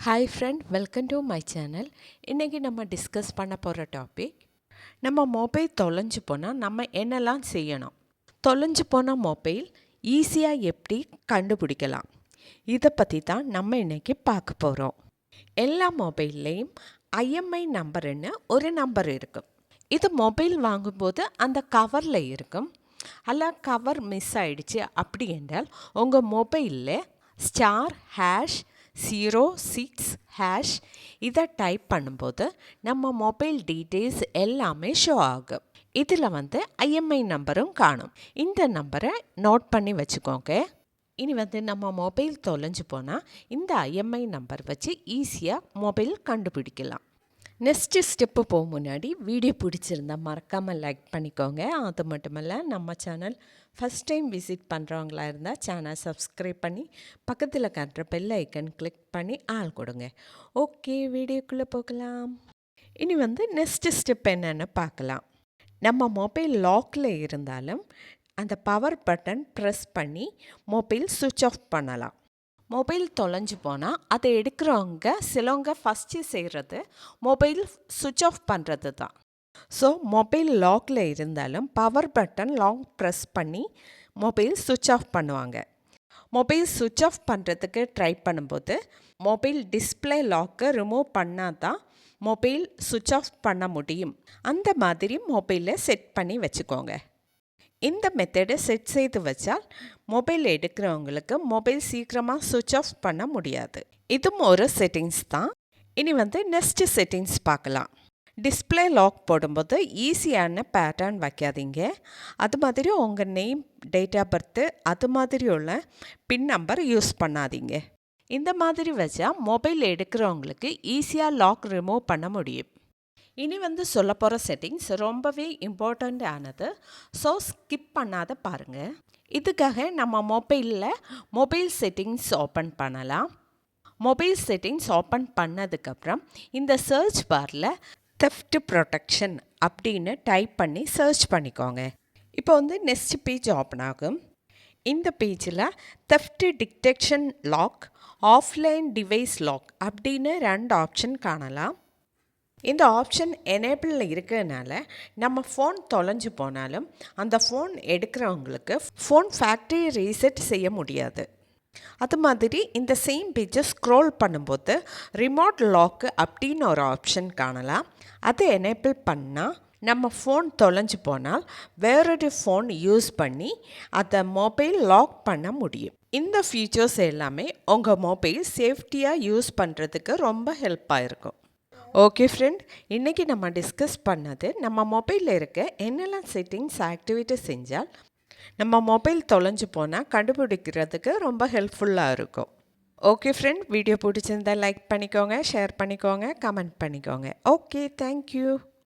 Hi friend, welcome to my channel. இன்றைக்கி நம்ம discuss பண்ண போகிற டாபிக், நம்ம மொபைல் தொலைஞ்சு போனால் நம்ம என்னெல்லாம் செய்யணும், தொலைஞ்சு போன மொபைல் ஈஸியாக எப்படி கண்டுபிடிக்கலாம், இதை பற்றி தான் நம்ம இன்றைக்கி பார்க்க போகிறோம். எல்லா மொபைல்லையும் ஐஎம்ஐ நம்பருன்னு ஒரு நம்பர் இருக்கும். இது மொபைல் வாங்கும்போது அந்த கவரில் இருக்கும். அல்ல கவர் மிஸ் ஆகிடுச்சு அப்படி என்றால் உங்கள் மொபைலில் *#06# இதை டைப் பண்ணும்போது நம்ம மொபைல் டீட்டெயில்ஸ் எல்லாமே ஷோ ஆகும். இதில் ஐஎம்ஐ நம்பரும் காணும். இந்த நம்பரை நோட் பண்ணி வச்சுக்கோங்க. இனி நம்ம மொபைல் தொலைஞ்சு போனால் இந்த ஐஎம்ஐ நம்பர் வச்சு ஈஸியாக மொபைல் கண்டுபிடிக்கலாம். நெக்ஸ்ட்டு ஸ்டெப்பு போக முன்னாடி வீடியோ பிடிச்சிருந்தா மறக்காமல் லைக் பண்ணிக்கோங்க. அது மட்டுமல்ல, நம்ம சேனல் ஃபஸ்ட் டைம் விசிட் பண்ணுறவங்களா இருந்தால் சேனல் சப்ஸ்கிரைப் பண்ணி பக்கத்தில் காட்டுற பெல் ஐக்கன் கிளிக் பண்ணி ஆள் கொடுங்க. ஓகே, வீடியோக்குள்ளே போகலாம். இனி நெக்ஸ்ட்டு ஸ்டெப் என்னென்னு பார்க்கலாம். நம்ம மொபைல் லாக்கில் இருந்தாலும் அந்த பவர் பட்டன் ப்ரெஸ் பண்ணி மொபைல் சுவிட்ச் ஆஃப் பண்ணலாம். மொபைல் தொலைஞ்சு போனால் அதை எடுக்கிறவங்க சிலவங்க ஃபஸ்ட்டு செய்கிறது மொபைல் சுவிட்ச் ஆஃப் பண்ணுறது தான். ஸோ மொபைல் லாக்கில் இருந்தாலும் பவர் பட்டன் லாங் ப்ரெஸ் பண்ணி மொபைல் சுவிட்ச் ஆஃப் பண்ணுவாங்க. மொபைல் சுவிட்ச் ஆஃப் பண்ணுறதுக்கு ட்ரை பண்ணும்போது மொபைல் டிஸ்பிளே லாக்கை ரிமூவ் பண்ணால் தான் மொபைல் சுவிட்ச் ஆஃப் பண்ண முடியும். அந்த மாதிரி மொபைலை செட் பண்ணி வச்சுக்கோங்க. இந்த மெத்தடை செட் செய்து வச்சால் மொபைல் எடுக்கிறவங்களுக்கு மொபைல் சீக்கிரமாக சுவிட்ச் ஆஃப் பண்ண முடியாது. இதுவும் ஒரு செட்டிங்ஸ் தான். இனி நெக்ஸ்ட்டு செட்டிங்ஸ் பார்க்கலாம். டிஸ்பிளே லாக் போடும்போது ஈஸியான பேட்டர்ன் வைக்காதீங்க. அது மாதிரி உங்கள் நேம், டேட் ஆஃப் பர்த்து அது மாதிரி உள்ள பின் நம்பர் யூஸ் பண்ணாதீங்க. இந்த மாதிரி வச்சா மொபைல் எடுக்கிறவங்களுக்கு ஈஸியாக லாக் ரிமூவ் பண்ண முடியும். இனி சொல்ல போகிற செட்டிங்ஸ் ரொம்பவே இம்பார்ட்டண்ட் ஆனது. ஸோ ஸ்கிப் பண்ணாத பாருங்கள். இதுக்காக நம்ம மொபைல் செட்டிங்ஸ் ஓப்பன் பண்ணலாம். மொபைல் செட்டிங்ஸ் ஓப்பன் பண்ணதுக்கப்புறம் இந்த சர்ச் பாரில் தெஃப்ட் ப்ரொடெக்ஷன் அப்படின்னு டைப் பண்ணி சர்ச் பண்ணிக்கோங்க. இப்போ நெக்ஸ்ட் பேஜ் ஓப்பன் ஆகும். இந்த பேஜில் theft detection lock, offline device lock அப்படின்னு 2 ஆப்ஷன் காணலாம். இந்த ஆப்ஷன் எனேபிளில் இருக்கிறதுனால நம்ம ஃபோன் தொலைஞ்சு போனாலும் அந்த ஃபோன் எடுக்கிறவங்களுக்கு ஃபோன் ஃபேக்ட்ரி ரீசெட் செய்ய முடியாது. அது மாதிரி இந்த சேம் பேஜை ஸ்க்ரோல் பண்ணும்போது ரிமோட் லாக்கு அப்படின்னு ஒரு ஆப்ஷன் காணலாம். அதை எனேபிள் பண்ணால் நம்ம ஃபோன் தொலைஞ்சு போனால் வேறொரு ஃபோன் யூஸ் பண்ணி அதை மொபைல் லாக் பண்ண முடியும். இந்த ஃபீச்சர்ஸ் எல்லாமே உங்கள் மொபைல் சேஃப்டியாக யூஸ் பண்ணுறதுக்கு ரொம்ப ஹெல்ப்பாக இருக்கும். ஓகே ஃப்ரெண்ட், இன்றைக்கி நம்ம டிஸ்கஸ் பண்ணது நம்ம மொபைலில் இருக்க என்னெல்லாம் செட்டிங்ஸ் ஆக்டிவேட் செஞ்சால் நம்ம மொபைல் தொலைஞ்சு போனால் கண்டுபிடிக்கிறதுக்கு ரொம்ப ஹெல்ப்ஃபுல்லாக இருக்கும். ஓகே ஃப்ரெண்ட், வீடியோ பிடிச்சிருந்தால் லைக் பண்ணிக்கோங்க, ஷேர் பண்ணிக்கோங்க, கமெண்ட் பண்ணிக்கோங்க. Okay, thank you.